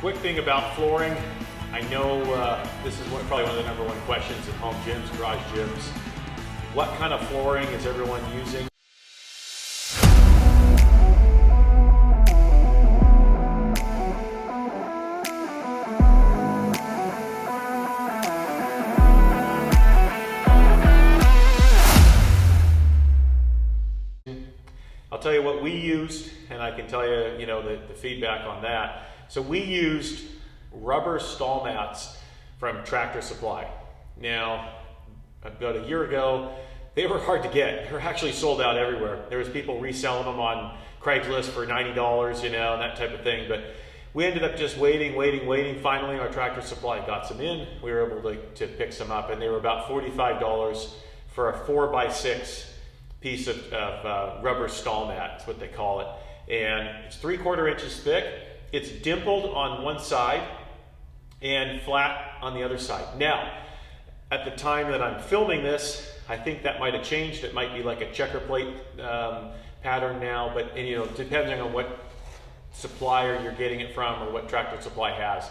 Quick thing about flooring. I know this is probably one of the #1 questions in home gyms, garage gyms. What kind of flooring is everyone using? I'll tell you what we used, and I can tell you, the feedback on that. So we used rubber stall mats from Tractor Supply. Now, about a year ago, they were hard to get. They were actually sold out everywhere. There was people reselling them on Craigslist for $90, and that type of thing. But we ended up just waiting. Finally, our Tractor Supply got some in. We were able to pick some up, and they were about $45 for a 4x6 piece of rubber stall mat. That's what they call it. And it's 3/4 inches thick. It's dimpled on one side and flat on the other side. Now, at the time that I'm filming this, I think that might have changed. It might be like a checker plate pattern now, but depending on what supplier you're getting it from or what Tractor Supply has.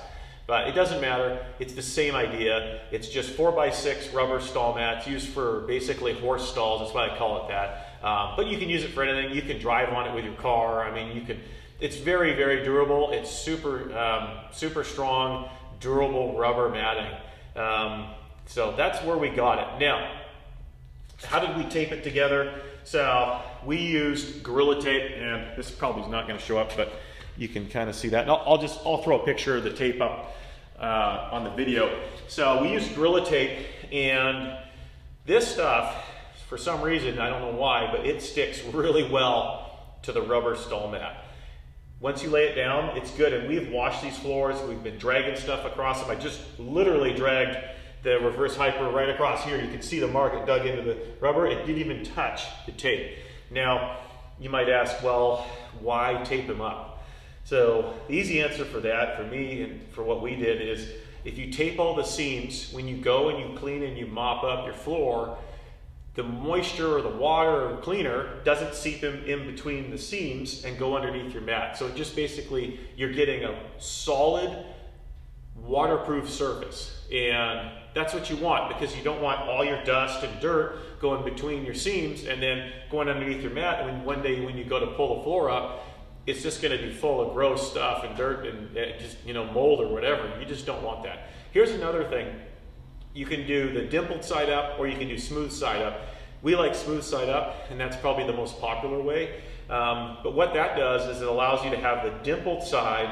But it doesn't matter, it's the same idea. It's just 4x6 rubber stall mats used for basically horse stalls, that's why I call it that. But you can use it for anything. You can drive on it with your car. I mean, it's very, very durable. It's super strong, durable rubber matting. So that's where we got it. Now, how did we tape it together? So we used Gorilla Tape, and this probably is not going to show up, but you can kind of see that. And I'll throw a picture of the tape up on the video. So we used Gorilla Tape, and this stuff, for some reason, I don't know why, but it sticks really well to the rubber stall mat. Once you lay it down, it's good. And we've washed these floors. We've been dragging stuff across them. I just literally dragged the reverse hyper right across here. You can see the mark it dug into the rubber. It didn't even touch the tape. Now, you might ask, well, why tape them up? So the easy answer for that, for me and for what we did, is if you tape all the seams, when you go and you clean and you mop up your floor, the moisture or the water or cleaner doesn't seep in between the seams and go underneath your mat. So just basically, you're getting a solid, waterproof surface. And that's what you want, because you don't want all your dust and dirt going between your seams and then going underneath your mat. And one day when you go to pull the floor up, it's just going to be full of gross stuff and dirt and just mold or whatever. You just don't want that. Here's another thing. You can do the dimpled side up, or you can do smooth side up. We like smooth side up, and that's probably the most popular way. But what that does is it allows you to have the dimpled side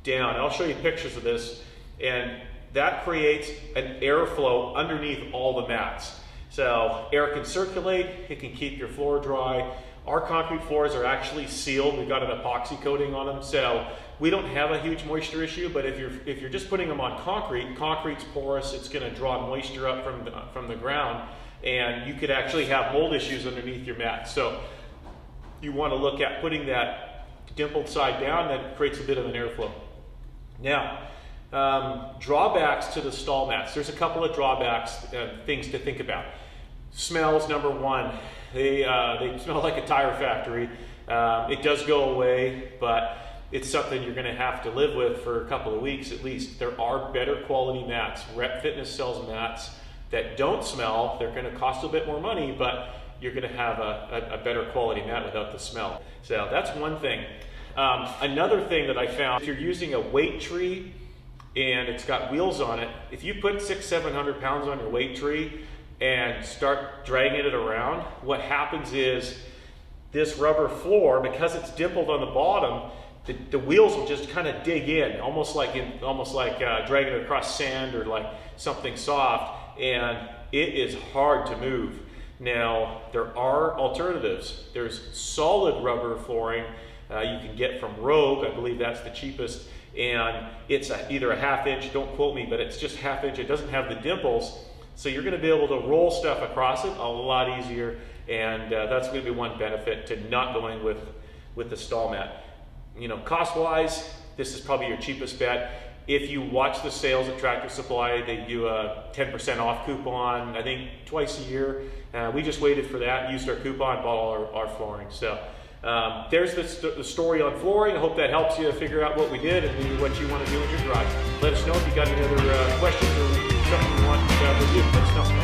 down. And I'll show you pictures of this, and that creates an airflow underneath all the mats. So air can circulate, it can keep your floor dry. Our concrete floors are actually sealed. We've got an epoxy coating on them, so we don't have a huge moisture issue. But if you're just putting them on concrete's porous. It's going to draw moisture up from the ground, and you could actually have mold issues underneath your mat. So you want to look at putting that dimpled side down. That creates a bit of an airflow. Now, drawbacks to the stall mats. There's a couple of drawbacks, things to think about. Smells, #1. They smell like a tire factory. It does go away, but it's something you're going to have to live with for a couple of weeks at least. There are better quality mats. Rep Fitness sells mats that don't smell. They're going to cost a bit more money, but you're going to have a better quality mat without the smell. So that's one thing. Another thing that I found, if you're using a weight tree and it's got wheels on it, if you put 600-700 pounds on your weight tree and start dragging it around, what happens is this rubber floor, because it's dimpled on the bottom, the wheels will just kind of dig in, almost like dragging it across sand or like something soft, and it is hard to move. Now, there are alternatives. There's solid rubber flooring you can get from Rogue. I believe that's the cheapest, and it's either a 1/2 inch, don't quote me, but it's just 1/2 inch. It doesn't have the dimples, so you're going to be able to roll stuff across it a lot easier, and that's going to be one benefit to not going with the stall mat. Cost-wise, this is probably your cheapest bet. If you watch the sales at Tractor Supply, they do a 10% off coupon, I think twice a year. We just waited for that, used our coupon, bought all our flooring. So There's the story on flooring. I hope that helps you figure out what we did and maybe what you want to do in your garage. Let us know if you got any other questions or something you want reviewed. Let us know.